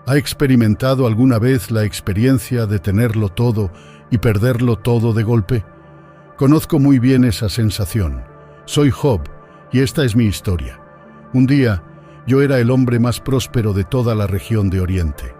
¿Ha experimentado alguna vez la experiencia de tenerlo todo y perderlo todo de golpe? Conozco muy bien esa sensación. Soy Job y esta es mi historia. Un día, yo era el hombre más próspero de toda la región de Oriente.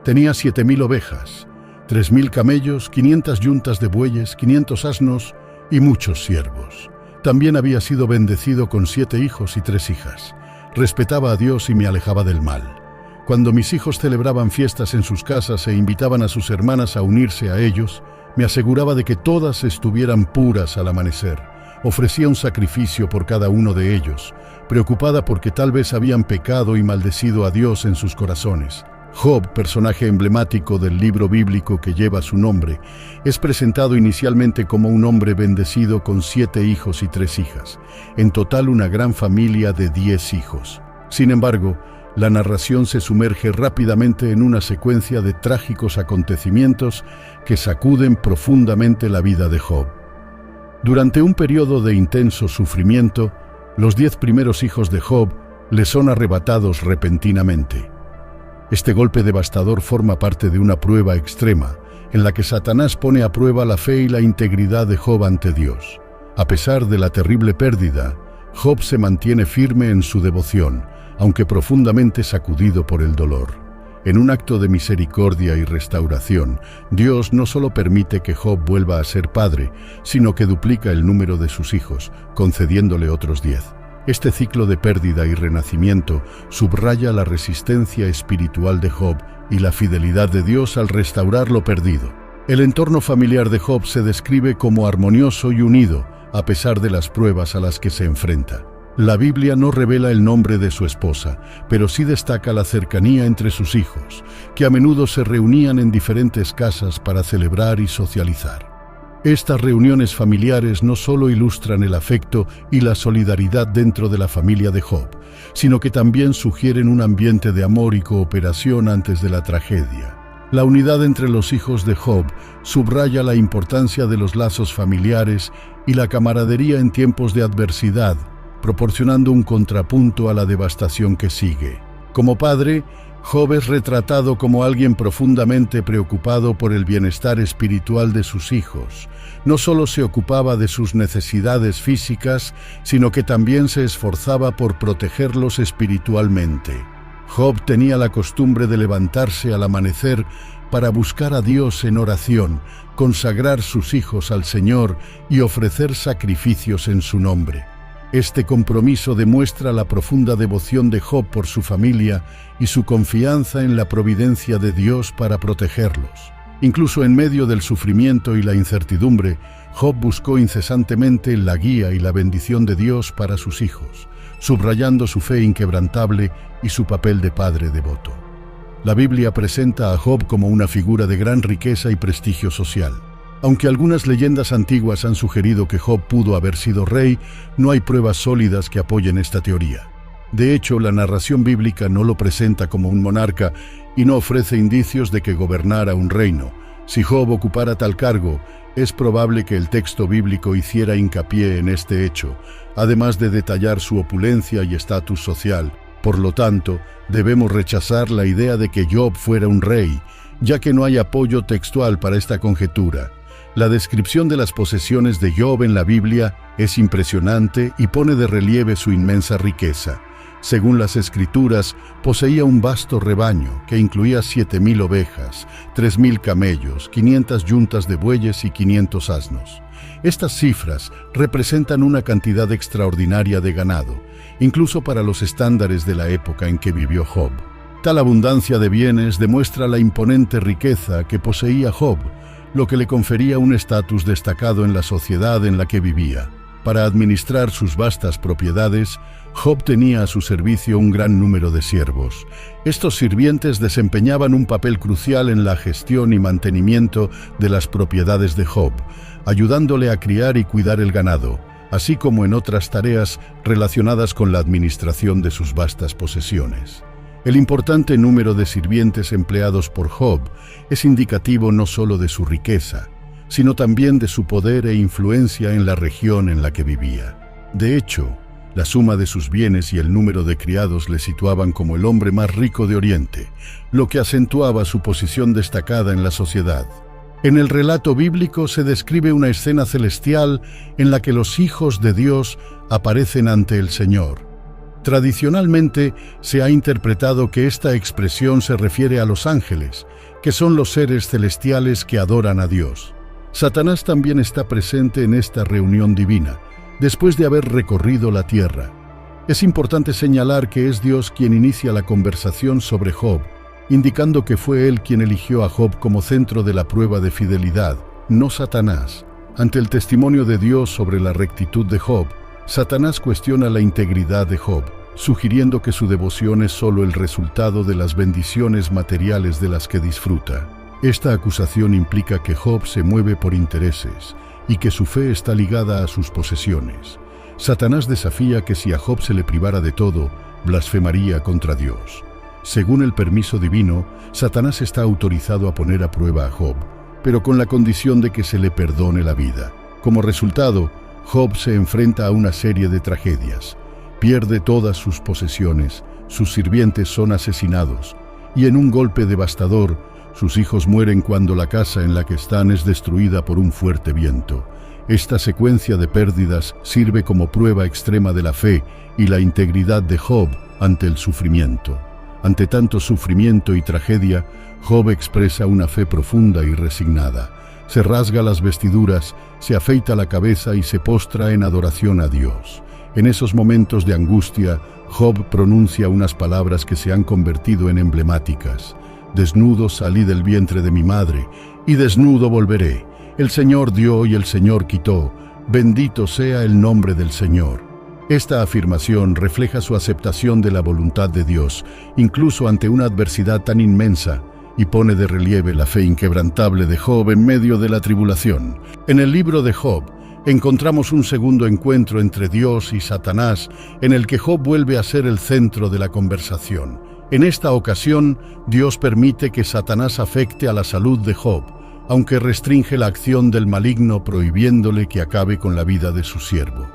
Tenía 7.000 ovejas, 3.000 camellos, 500 yuntas de bueyes, 500 asnos y muchos siervos. También había sido bendecido con 7 hijos y 3 hijas. Respetaba a Dios y me alejaba del mal. Cuando mis hijos celebraban fiestas en sus casas e invitaban a sus hermanas a unirse a ellos, me aseguraba de que todas estuvieran puras al amanecer. Ofrecía un sacrificio por cada uno de ellos, preocupada porque tal vez habían pecado y maldecido a Dios en sus corazones. Job, personaje emblemático del libro bíblico que lleva su nombre, es presentado inicialmente como un hombre bendecido con 7 hijos y 3 hijas, en total una gran familia de 10 hijos. Sin embargo, la narración se sumerge rápidamente en una secuencia de trágicos acontecimientos que sacuden profundamente la vida de Job. Durante un periodo de intenso sufrimiento, los 10 primeros hijos de Job le son arrebatados repentinamente. Este golpe devastador forma parte de una prueba extrema, en la que Satanás pone a prueba la fe y la integridad de Job ante Dios. A pesar de la terrible pérdida, Job se mantiene firme en su devoción, aunque profundamente sacudido por el dolor. En un acto de misericordia y restauración, Dios no solo permite que Job vuelva a ser padre, sino que duplica el número de sus hijos, concediéndole otros 10. Este ciclo de pérdida y renacimiento subraya la resistencia espiritual de Job y la fidelidad de Dios al restaurar lo perdido. El entorno familiar de Job se describe como armonioso y unido, a pesar de las pruebas a las que se enfrenta. La Biblia no revela el nombre de su esposa, pero sí destaca la cercanía entre sus hijos, que a menudo se reunían en diferentes casas para celebrar y socializar. Estas reuniones familiares no solo ilustran el afecto y la solidaridad dentro de la familia de Job, sino que también sugieren un ambiente de amor y cooperación antes de la tragedia. La unidad entre los hijos de Job subraya la importancia de los lazos familiares y la camaradería en tiempos de adversidad, proporcionando un contrapunto a la devastación que sigue. Como padre, Job es retratado como alguien profundamente preocupado por el bienestar espiritual de sus hijos. No solo se ocupaba de sus necesidades físicas, sino que también se esforzaba por protegerlos espiritualmente. Job tenía la costumbre de levantarse al amanecer para buscar a Dios en oración, consagrar sus hijos al Señor y ofrecer sacrificios en su nombre. Este compromiso demuestra la profunda devoción de Job por su familia y su confianza en la providencia de Dios para protegerlos. Incluso en medio del sufrimiento y la incertidumbre, Job buscó incesantemente la guía y la bendición de Dios para sus hijos, subrayando su fe inquebrantable y su papel de padre devoto. La Biblia presenta a Job como una figura de gran riqueza y prestigio social. Aunque algunas leyendas antiguas han sugerido que Job pudo haber sido rey, no hay pruebas sólidas que apoyen esta teoría. De hecho, la narración bíblica no lo presenta como un monarca y no ofrece indicios de que gobernara un reino. Si Job ocupara tal cargo, es probable que el texto bíblico hiciera hincapié en este hecho, además de detallar su opulencia y estatus social. Por lo tanto, debemos rechazar la idea de que Job fuera un rey, ya que no hay apoyo textual para esta conjetura. La descripción de las posesiones de Job en la Biblia es impresionante y pone de relieve su inmensa riqueza. Según las Escrituras, poseía un vasto rebaño que incluía 7.000 ovejas, 3.000 camellos, 500 yuntas de bueyes y 500 asnos. Estas cifras representan una cantidad extraordinaria de ganado, incluso para los estándares de la época en que vivió Job. Tal abundancia de bienes demuestra la imponente riqueza que poseía Job, lo que le confería un estatus destacado en la sociedad en la que vivía. Para administrar sus vastas propiedades, Job tenía a su servicio un gran número de siervos. Estos sirvientes desempeñaban un papel crucial en la gestión y mantenimiento de las propiedades de Job, ayudándole a criar y cuidar el ganado, así como en otras tareas relacionadas con la administración de sus vastas posesiones. El importante número de sirvientes empleados por Job es indicativo no solo de su riqueza, sino también de su poder e influencia en la región en la que vivía. De hecho, La suma de sus bienes y el número de criados le situaban como el hombre más rico de Oriente, lo que acentuaba su posición destacada en la sociedad. En el relato bíblico se describe una escena celestial en la que los hijos de Dios aparecen ante el Señor. Tradicionalmente se ha interpretado que esta expresión se refiere a los ángeles, que son los seres celestiales que adoran a Dios. Satanás también está presente en esta reunión divina, después de haber recorrido la tierra. Es importante señalar que es Dios quien inicia la conversación sobre Job, indicando que fue Él quien eligió a Job como centro de la prueba de fidelidad, no Satanás. Ante el testimonio de Dios sobre la rectitud de Job, Satanás cuestiona la integridad de Job, sugiriendo que su devoción es solo el resultado de las bendiciones materiales de las que disfruta. Esta acusación implica que Job se mueve por intereses y que su fe está ligada a sus posesiones. Satanás desafía que si a Job se le privara de todo, blasfemaría contra Dios. Según el permiso divino, Satanás está autorizado a poner a prueba a Job, pero con la condición de que se le perdone la vida. Como resultado, Job se enfrenta a una serie de tragedias. Pierde todas sus posesiones, sus sirvientes son asesinados, y en un golpe devastador, sus hijos mueren cuando la casa en la que están es destruida por un fuerte viento. Esta secuencia de pérdidas sirve como prueba extrema de la fe y la integridad de Job ante el sufrimiento. Ante tanto sufrimiento y tragedia, Job expresa una fe profunda y resignada. Se rasga las vestiduras, se afeita la cabeza y se postra en adoración a Dios. En esos momentos de angustia, Job pronuncia unas palabras que se han convertido en emblemáticas. Desnudo salí del vientre de mi madre, y desnudo volveré. El Señor dio y el Señor quitó. Bendito sea el nombre del Señor. Esta afirmación refleja su aceptación de la voluntad de Dios, incluso ante una adversidad tan inmensa, y pone de relieve la fe inquebrantable de Job en medio de la tribulación. En el libro de Job, encontramos un segundo encuentro entre Dios y Satanás, en el que Job vuelve a ser el centro de la conversación. En esta ocasión, Dios permite que Satanás afecte a la salud de Job, aunque restringe la acción del maligno prohibiéndole que acabe con la vida de su siervo.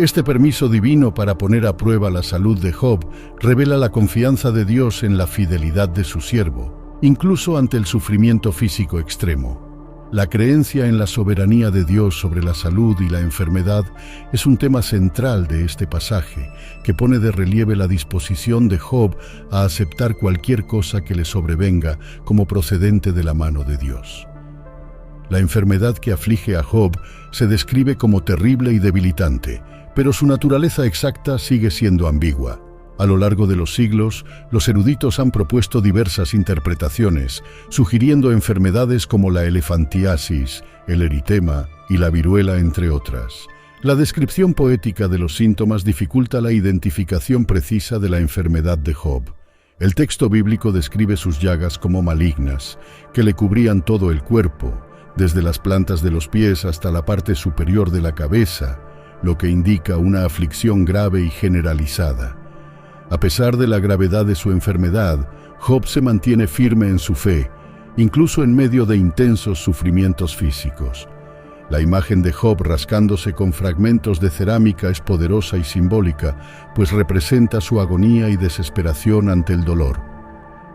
Este permiso divino para poner a prueba la salud de Job revela la confianza de Dios en la fidelidad de su siervo, incluso ante el sufrimiento físico extremo. La creencia en la soberanía de Dios sobre la salud y la enfermedad es un tema central de este pasaje, que pone de relieve la disposición de Job a aceptar cualquier cosa que le sobrevenga como procedente de la mano de Dios. La enfermedad que aflige a Job se describe como terrible y debilitante, pero su naturaleza exacta sigue siendo ambigua. A lo largo de los siglos, los eruditos han propuesto diversas interpretaciones, sugiriendo enfermedades como la elefantiasis, el eritema y la viruela, entre otras. La descripción poética de los síntomas dificulta la identificación precisa de la enfermedad de Job. El texto bíblico describe sus llagas como malignas, que le cubrían todo el cuerpo, desde las plantas de los pies hasta la parte superior de la cabeza, lo que indica una aflicción grave y generalizada. A pesar de la gravedad de su enfermedad, Job se mantiene firme en su fe, incluso en medio de intensos sufrimientos físicos. La imagen de Job rascándose con fragmentos de cerámica es poderosa y simbólica, pues representa su agonía y desesperación ante el dolor.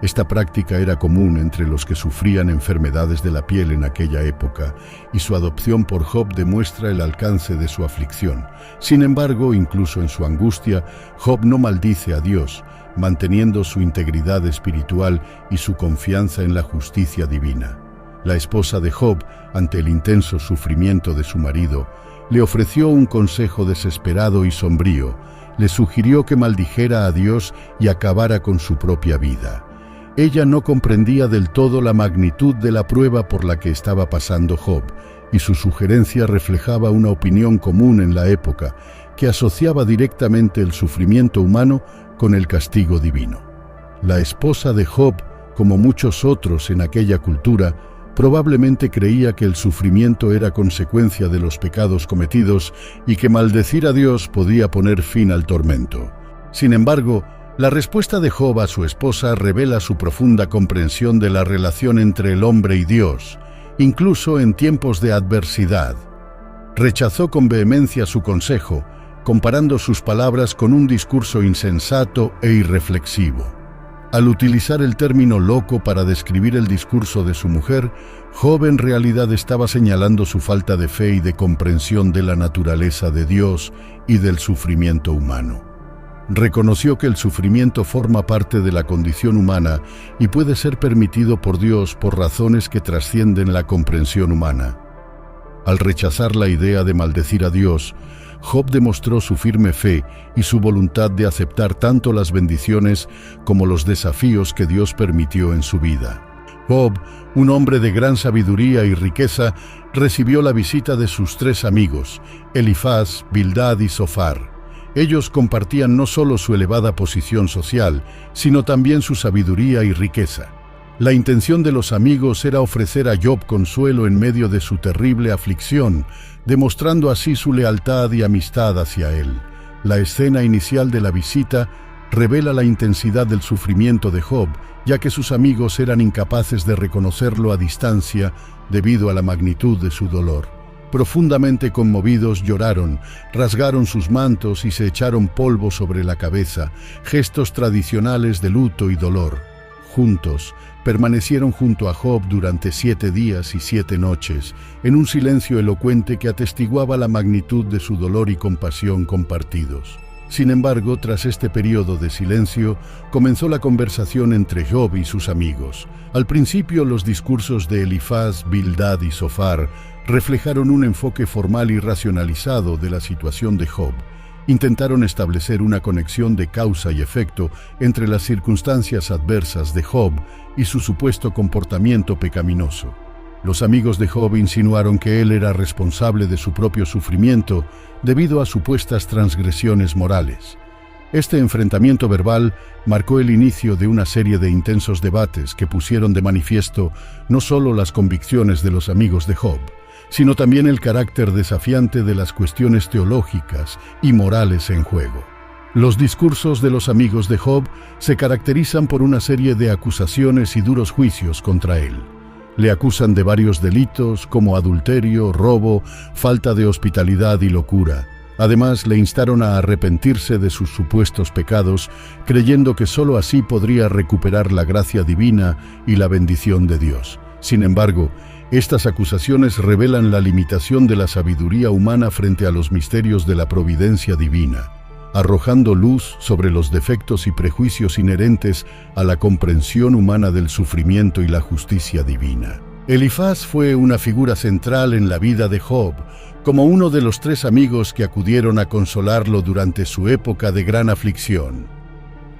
Esta práctica era común entre los que sufrían enfermedades de la piel en aquella época, y su adopción por Job demuestra el alcance de su aflicción. Sin embargo, incluso en su angustia, Job no maldice a Dios, manteniendo su integridad espiritual y su confianza en la justicia divina. La esposa de Job, ante el intenso sufrimiento de su marido, le ofreció un consejo desesperado y sombrío. Le sugirió que maldijera a Dios y acabara con su propia vida. Ella no comprendía del todo la magnitud de la prueba por la que estaba pasando Job, y su sugerencia reflejaba una opinión común en la época, que asociaba directamente el sufrimiento humano con el castigo divino. La esposa de Job, como muchos otros en aquella cultura, probablemente creía que el sufrimiento era consecuencia de los pecados cometidos y que maldecir a Dios podía poner fin al tormento. Sin embargo, la respuesta de Job a su esposa revela su profunda comprensión de la relación entre el hombre y Dios, incluso en tiempos de adversidad. Rechazó con vehemencia su consejo, comparando sus palabras con un discurso insensato e irreflexivo. Al utilizar el término loco para describir el discurso de su mujer, Job en realidad estaba señalando su falta de fe y de comprensión de la naturaleza de Dios y del sufrimiento humano. Reconoció que el sufrimiento forma parte de la condición humana y puede ser permitido por Dios por razones que trascienden la comprensión humana. Al rechazar la idea de maldecir a Dios, Job demostró su firme fe y su voluntad de aceptar tanto las bendiciones como los desafíos que Dios permitió en su vida. Job, un hombre de gran sabiduría y riqueza, recibió la visita de sus 3 amigos, Elifaz, Bildad y Zofar. Ellos compartían no solo su elevada posición social, sino también su sabiduría y riqueza. La intención de los amigos era ofrecer a Job consuelo en medio de su terrible aflicción, demostrando así su lealtad y amistad hacia él. La escena inicial de la visita revela la intensidad del sufrimiento de Job, ya que sus amigos eran incapaces de reconocerlo a distancia debido a la magnitud de su dolor. Profundamente conmovidos lloraron, rasgaron sus mantos y se echaron polvo sobre la cabeza, gestos tradicionales de luto y dolor. Juntos, permanecieron junto a Job durante 7 días y 7 noches, en un silencio elocuente que atestiguaba la magnitud de su dolor y compasión compartidos. Sin embargo, tras este periodo de silencio, comenzó la conversación entre Job y sus amigos. Al principio, los discursos de Elifaz, Bildad y Zofar reflejaron un enfoque formal y racionalizado de la situación de Job. Intentaron establecer una conexión de causa y efecto entre las circunstancias adversas de Job y su supuesto comportamiento pecaminoso. Los amigos de Job insinuaron que él era responsable de su propio sufrimiento debido a supuestas transgresiones morales. Este enfrentamiento verbal marcó el inicio de una serie de intensos debates que pusieron de manifiesto no solo las convicciones de los amigos de Job, sino también el carácter desafiante de las cuestiones teológicas y morales en juego. Los discursos de los amigos de Job se caracterizan por una serie de acusaciones y duros juicios contra él. Le acusan de varios delitos como adulterio, robo, falta de hospitalidad y locura. Además, le instaron a arrepentirse de sus supuestos pecados, creyendo que sólo así podría recuperar la gracia divina y la bendición de Dios. Sin embargo, estas acusaciones revelan la limitación de la sabiduría humana frente a los misterios de la providencia divina, arrojando luz sobre los defectos y prejuicios inherentes a la comprensión humana del sufrimiento y la justicia divina. Elifaz fue una figura central en la vida de Job, como uno de los 3 amigos que acudieron a consolarlo durante su época de gran aflicción.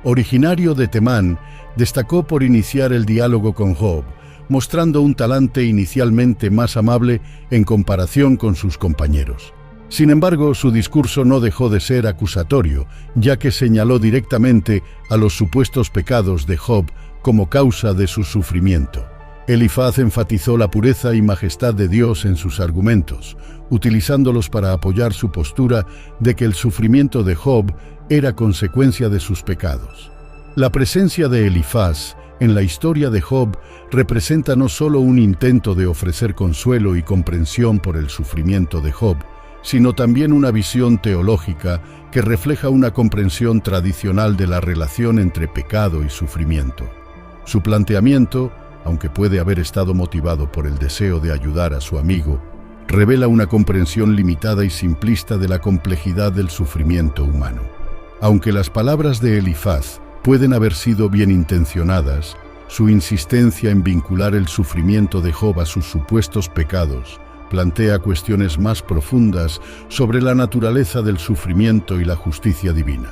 Originario de Temán, destacó por iniciar el diálogo con Job, mostrando un talante inicialmente más amable en comparación con sus compañeros. Sin embargo, su discurso no dejó de ser acusatorio, ya que señaló directamente a los supuestos pecados de Job como causa de su sufrimiento. Elifaz enfatizó la pureza y majestad de Dios en sus argumentos, utilizándolos para apoyar su postura de que el sufrimiento de Job era consecuencia de sus pecados. La presencia de Elifaz en la historia de Job representa no solo un intento de ofrecer consuelo y comprensión por el sufrimiento de Job, sino también una visión teológica que refleja una comprensión tradicional de la relación entre pecado y sufrimiento. Su planteamiento, aunque puede haber estado motivado por el deseo de ayudar a su amigo, revela una comprensión limitada y simplista de la complejidad del sufrimiento humano. Aunque las palabras de Elifaz pueden haber sido bien intencionadas, su insistencia en vincular el sufrimiento de Job a sus supuestos pecados plantea cuestiones más profundas sobre la naturaleza del sufrimiento y la justicia divina.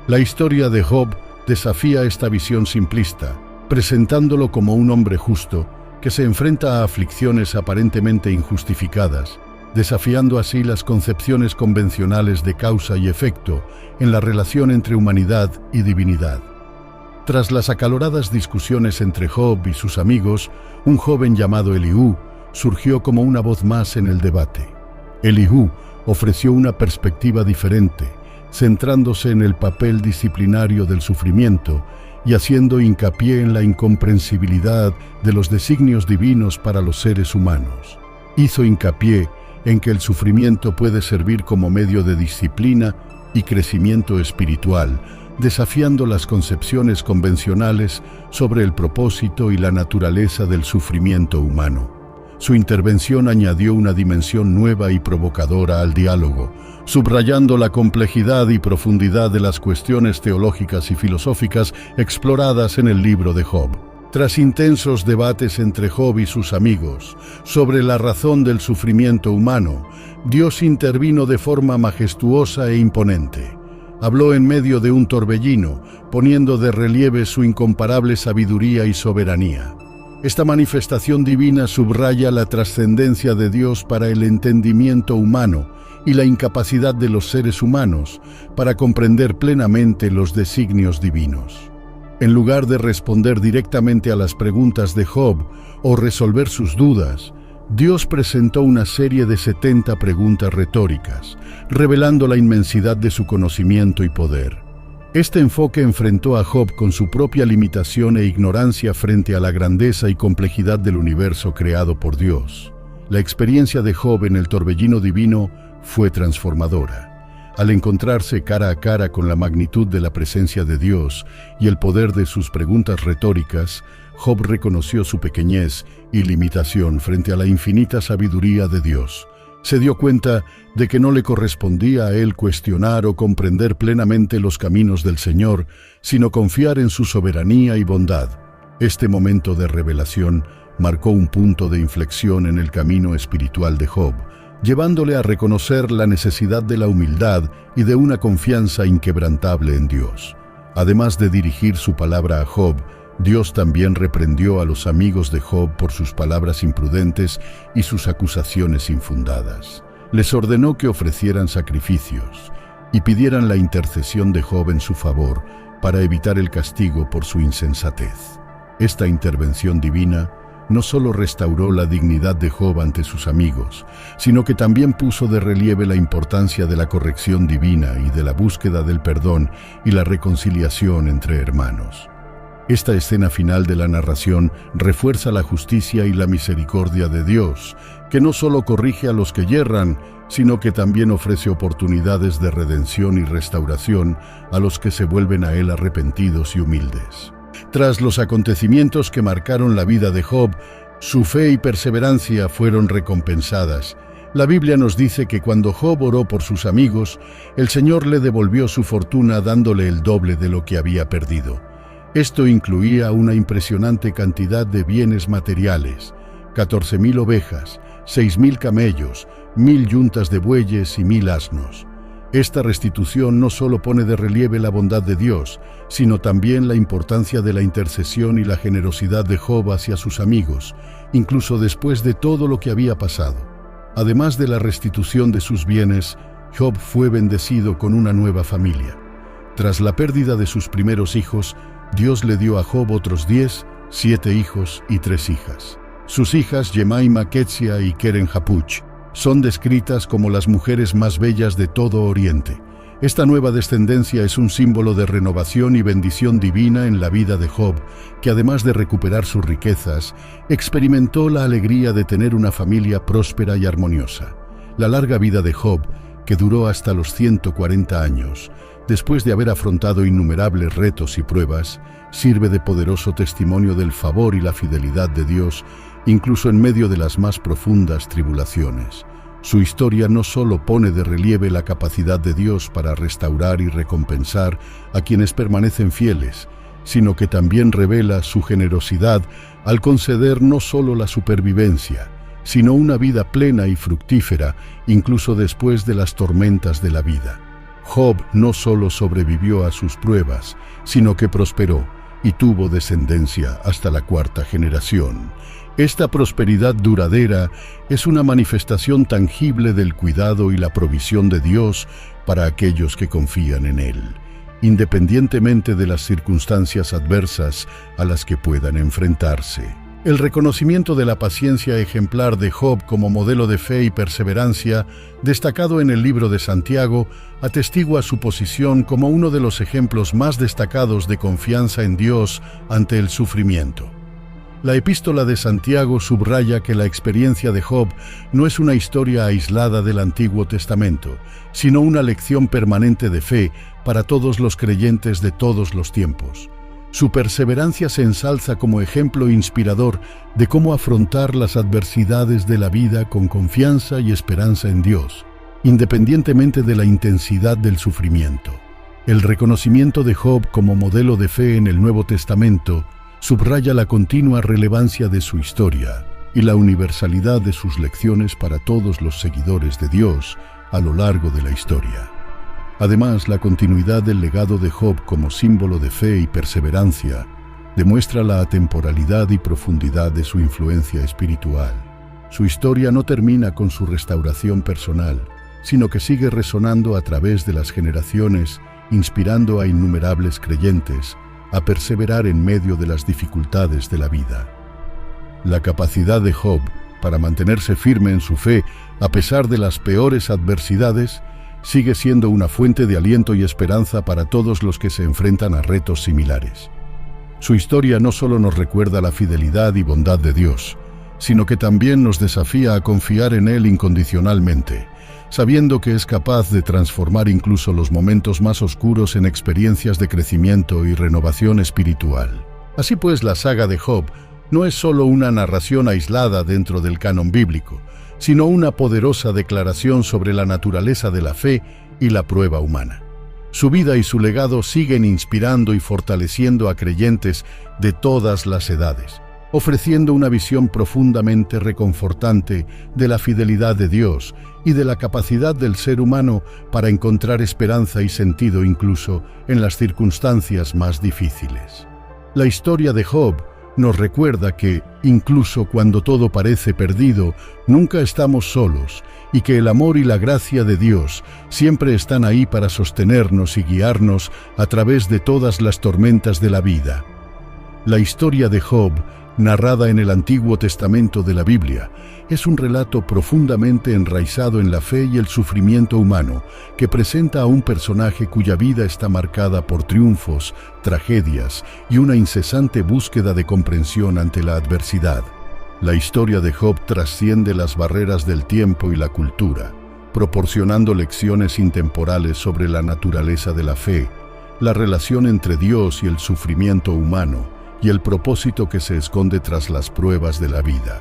La historia de Job desafía esta visión simplista, presentándolo como un hombre justo que se enfrenta a aflicciones aparentemente injustificadas, desafiando así las concepciones convencionales de causa y efecto en la relación entre humanidad y divinidad. Tras las acaloradas discusiones entre Job y sus amigos, un joven llamado Eliú surgió como una voz más en el debate. Eliú ofreció una perspectiva diferente, centrándose en el papel disciplinario del sufrimiento y haciendo hincapié en la incomprensibilidad de los designios divinos para los seres humanos. Hizo hincapié en que el sufrimiento puede servir como medio de disciplina y crecimiento espiritual, desafiando las concepciones convencionales sobre el propósito y la naturaleza del sufrimiento humano. Su intervención añadió una dimensión nueva y provocadora al diálogo, subrayando la complejidad y profundidad de las cuestiones teológicas y filosóficas exploradas en el libro de Job. Tras intensos debates entre Job y sus amigos sobre la razón del sufrimiento humano, Dios intervino de forma majestuosa e imponente. Habló en medio de un torbellino, poniendo de relieve su incomparable sabiduría y soberanía. Esta manifestación divina subraya la trascendencia de Dios para el entendimiento humano y la incapacidad de los seres humanos para comprender plenamente los designios divinos. En lugar de responder directamente a las preguntas de Job o resolver sus dudas, Dios presentó una serie de 70 preguntas retóricas, revelando la inmensidad de su conocimiento y poder. Este enfoque enfrentó a Job con su propia limitación e ignorancia frente a la grandeza y complejidad del universo creado por Dios. La experiencia de Job en el torbellino divino fue transformadora. Al encontrarse cara a cara con la magnitud de la presencia de Dios y el poder de sus preguntas retóricas, Job reconoció su pequeñez y limitación frente a la infinita sabiduría de Dios. Se dio cuenta de que no le correspondía a él cuestionar o comprender plenamente los caminos del Señor, sino confiar en su soberanía y bondad. Este momento de revelación marcó un punto de inflexión en el camino espiritual de Job, llevándole a reconocer la necesidad de la humildad y de una confianza inquebrantable en Dios. Además de dirigir su palabra a Job, Dios también reprendió a los amigos de Job por sus palabras imprudentes y sus acusaciones infundadas. Les ordenó que ofrecieran sacrificios y pidieran la intercesión de Job en su favor para evitar el castigo por su insensatez. Esta intervención divina no solo restauró la dignidad de Job ante sus amigos, sino que también puso de relieve la importancia de la corrección divina y de la búsqueda del perdón y la reconciliación entre hermanos. Esta escena final de la narración refuerza la justicia y la misericordia de Dios, que no solo corrige a los que yerran, sino que también ofrece oportunidades de redención y restauración a los que se vuelven a Él arrepentidos y humildes. Tras los acontecimientos que marcaron la vida de Job, su fe y perseverancia fueron recompensadas. La Biblia nos dice que cuando Job oró por sus amigos, el Señor le devolvió su fortuna dándole el doble de lo que había perdido. Esto incluía una impresionante cantidad de bienes materiales: 14,000 ovejas, 6,000 camellos, 1,000 yuntas de bueyes y 1,000 asnos. Esta restitución no solo pone de relieve la bondad de Dios, sino también la importancia de la intercesión y la generosidad de Job hacia sus amigos, incluso después de todo lo que había pasado. Además de la restitución de sus bienes, Job fue bendecido con una nueva familia. Tras la pérdida de sus primeros hijos, Dios le dio a Job otros 10, 7 hijos y 3 hijas. Sus hijas Jemaima, Quetzia y Keren Hapuch son descritas como las mujeres más bellas de todo Oriente. Esta nueva descendencia es un símbolo de renovación y bendición divina en la vida de Job, que además de recuperar sus riquezas, experimentó la alegría de tener una familia próspera y armoniosa. La larga vida de Job, que duró hasta los 140 años, después de haber afrontado innumerables retos y pruebas, sirve de poderoso testimonio del favor y la fidelidad de Dios, incluso en medio de las más profundas tribulaciones. Su historia no solo pone de relieve la capacidad de Dios para restaurar y recompensar a quienes permanecen fieles, sino que también revela su generosidad al conceder no solo la supervivencia, sino una vida plena y fructífera, incluso después de las tormentas de la vida. Job no solo sobrevivió a sus pruebas, sino que prosperó y tuvo descendencia hasta la 4ª generación. Esta prosperidad duradera es una manifestación tangible del cuidado y la provisión de Dios para aquellos que confían en Él, independientemente de las circunstancias adversas a las que puedan enfrentarse. El reconocimiento de la paciencia ejemplar de Job como modelo de fe y perseverancia, destacado en el libro de Santiago, atestigua su posición como uno de los ejemplos más destacados de confianza en Dios ante el sufrimiento. La epístola de Santiago subraya que la experiencia de Job no es una historia aislada del Antiguo Testamento, sino una lección permanente de fe para todos los creyentes de todos los tiempos. Su perseverancia se ensalza como ejemplo inspirador de cómo afrontar las adversidades de la vida con confianza y esperanza en Dios, independientemente de la intensidad del sufrimiento. El reconocimiento de Job como modelo de fe en el Nuevo Testamento subraya la continua relevancia de su historia y la universalidad de sus lecciones para todos los seguidores de Dios a lo largo de la historia. Además, la continuidad del legado de Job como símbolo de fe y perseverancia demuestra la atemporalidad y profundidad de su influencia espiritual. Su historia no termina con su restauración personal, sino que sigue resonando a través de las generaciones, inspirando a innumerables creyentes a perseverar en medio de las dificultades de la vida. La capacidad de Job para mantenerse firme en su fe a pesar de las peores adversidades sigue siendo una fuente de aliento y esperanza para todos los que se enfrentan a retos similares. Su historia no solo nos recuerda la fidelidad y bondad de Dios, sino que también nos desafía a confiar en Él incondicionalmente, sabiendo que es capaz de transformar incluso los momentos más oscuros en experiencias de crecimiento y renovación espiritual. Así pues, la saga de Job no es solo una narración aislada dentro del canon bíblico, sino una poderosa declaración sobre la naturaleza de la fe y la prueba humana. Su vida y su legado siguen inspirando y fortaleciendo a creyentes de todas las edades, ofreciendo una visión profundamente reconfortante de la fidelidad de Dios y de la capacidad del ser humano para encontrar esperanza y sentido incluso en las circunstancias más difíciles. La historia de Job nos recuerda que, incluso cuando todo parece perdido, nunca estamos solos y que el amor y la gracia de Dios siempre están ahí para sostenernos y guiarnos a través de todas las tormentas de la vida. La historia de Job, narrada en el Antiguo Testamento de la Biblia, es un relato profundamente enraizado en la fe y el sufrimiento humano, que presenta a un personaje cuya vida está marcada por triunfos, tragedias y una incesante búsqueda de comprensión ante la adversidad. La historia de Job trasciende las barreras del tiempo y la cultura, proporcionando lecciones intemporales sobre la naturaleza de la fe, la relación entre Dios y el sufrimiento humano, y el propósito que se esconde tras las pruebas de la vida.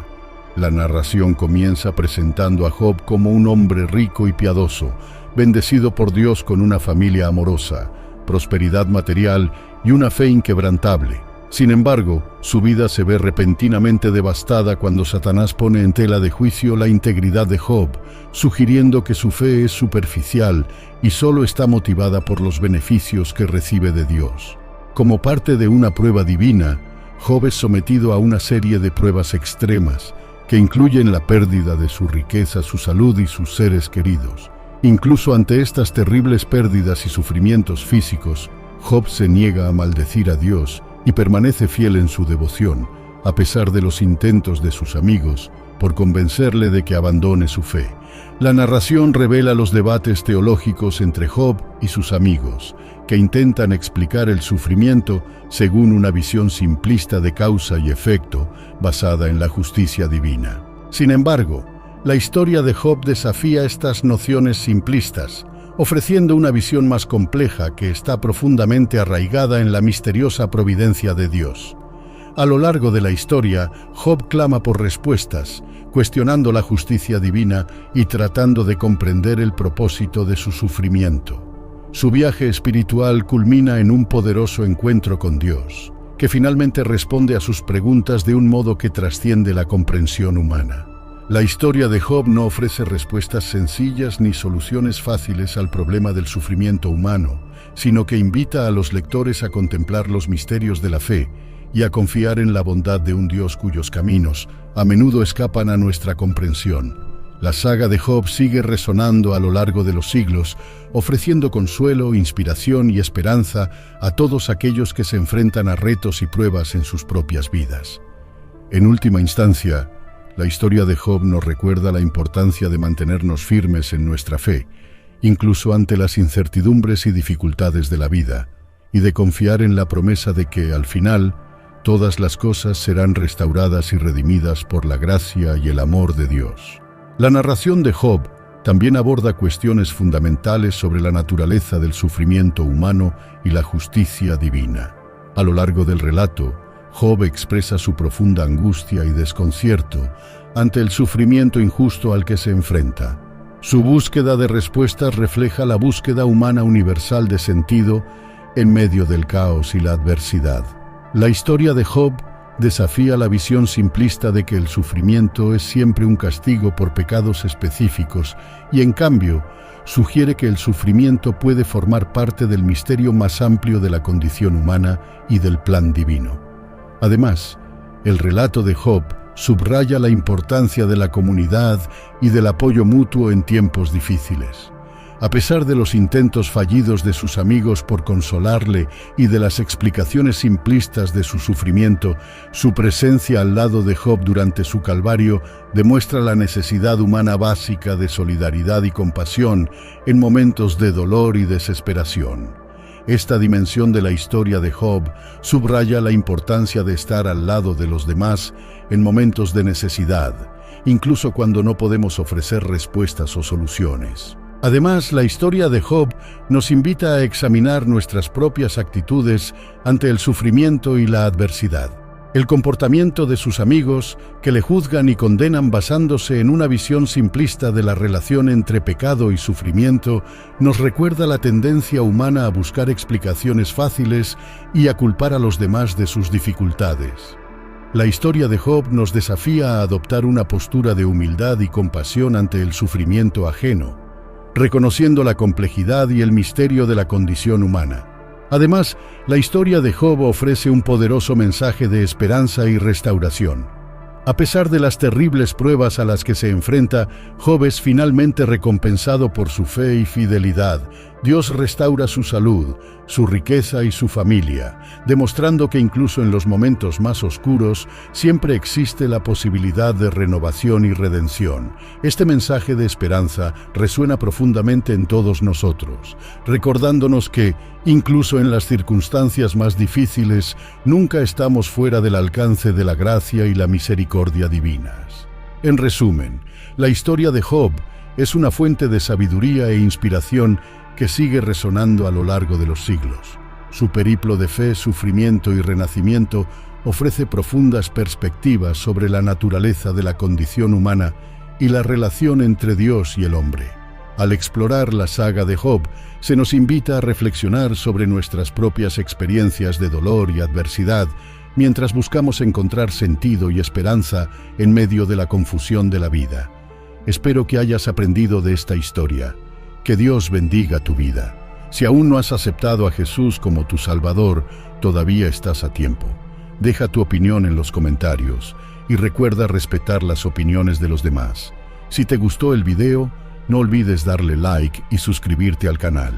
La narración comienza presentando a Job como un hombre rico y piadoso, bendecido por Dios con una familia amorosa, prosperidad material y una fe inquebrantable. Sin embargo, su vida se ve repentinamente devastada cuando Satanás pone en tela de juicio la integridad de Job, sugiriendo que su fe es superficial y solo está motivada por los beneficios que recibe de Dios. Como parte de una prueba divina, Job es sometido a una serie de pruebas extremas, que incluyen la pérdida de su riqueza, su salud y sus seres queridos. Incluso ante estas terribles pérdidas y sufrimientos físicos, Job se niega a maldecir a Dios y permanece fiel en su devoción, a pesar de los intentos de sus amigos por convencerle de que abandone su fe. La narración revela los debates teológicos entre Job y sus amigos, que intentan explicar el sufrimiento según una visión simplista de causa y efecto basada en la justicia divina. Sin embargo, la historia de Job desafía estas nociones simplistas, ofreciendo una visión más compleja que está profundamente arraigada en la misteriosa providencia de Dios. A lo largo de la historia, Job clama por respuestas, cuestionando la justicia divina y tratando de comprender el propósito de su sufrimiento. Su viaje espiritual culmina en un poderoso encuentro con Dios, que finalmente responde a sus preguntas de un modo que trasciende la comprensión humana. La historia de Job no ofrece respuestas sencillas ni soluciones fáciles al problema del sufrimiento humano, sino que invita a los lectores a contemplar los misterios de la fe y a confiar en la bondad de un Dios cuyos caminos a menudo escapan a nuestra comprensión. La saga de Job sigue resonando a lo largo de los siglos, ofreciendo consuelo, inspiración y esperanza a todos aquellos que se enfrentan a retos y pruebas en sus propias vidas. En última instancia, la historia de Job nos recuerda la importancia de mantenernos firmes en nuestra fe, incluso ante las incertidumbres y dificultades de la vida, y de confiar en la promesa de que, al final, Todas las cosas serán restauradas y redimidas por la gracia y el amor de Dios. La narración de Job también aborda cuestiones fundamentales sobre la naturaleza del sufrimiento humano y la justicia divina. A lo largo del relato, Job expresa su profunda angustia y desconcierto ante el sufrimiento injusto al que se enfrenta. Su búsqueda de respuestas refleja la búsqueda humana universal de sentido en medio del caos y la adversidad. La historia de Job desafía la visión simplista de que el sufrimiento es siempre un castigo por pecados específicos y, en cambio, sugiere que el sufrimiento puede formar parte del misterio más amplio de la condición humana y del plan divino. Además, el relato de Job subraya la importancia de la comunidad y del apoyo mutuo en tiempos difíciles. A pesar de los intentos fallidos de sus amigos por consolarle y de las explicaciones simplistas de su sufrimiento, su presencia al lado de Job durante su calvario demuestra la necesidad humana básica de solidaridad y compasión en momentos de dolor y desesperación. Esta dimensión de la historia de Job subraya la importancia de estar al lado de los demás en momentos de necesidad, incluso cuando no podemos ofrecer respuestas o soluciones. Además, la historia de Job nos invita a examinar nuestras propias actitudes ante el sufrimiento y la adversidad. El comportamiento de sus amigos, que le juzgan y condenan basándose en una visión simplista de la relación entre pecado y sufrimiento, nos recuerda la tendencia humana a buscar explicaciones fáciles y a culpar a los demás de sus dificultades. La historia de Job nos desafía a adoptar una postura de humildad y compasión ante el sufrimiento ajeno, reconociendo la complejidad y el misterio de la condición humana. Además, la historia de Job ofrece un poderoso mensaje de esperanza y restauración. A pesar de las terribles pruebas a las que se enfrenta, Job es finalmente recompensado por su fe y fidelidad. Dios restaura su salud, su riqueza y su familia, demostrando que incluso en los momentos más oscuros siempre existe la posibilidad de renovación y redención. Este mensaje de esperanza resuena profundamente en todos nosotros, recordándonos que, incluso en las circunstancias más difíciles, nunca estamos fuera del alcance de la gracia y la misericordia divinas. En resumen, la historia de Job es una fuente de sabiduría e inspiración que sigue resonando a lo largo de los siglos. Su periplo de fe, sufrimiento y renacimiento ofrece profundas perspectivas sobre la naturaleza de la condición humana y la relación entre Dios y el hombre. Al explorar la saga de Job, se nos invita a reflexionar sobre nuestras propias experiencias de dolor y adversidad, mientras buscamos encontrar sentido y esperanza en medio de la confusión de la vida. Espero que hayas aprendido de esta historia. Que Dios bendiga tu vida. Si aún no has aceptado a Jesús como tu Salvador, todavía estás a tiempo. Deja tu opinión en los comentarios y recuerda respetar las opiniones de los demás. Si te gustó el video, no olvides darle like y suscribirte al canal.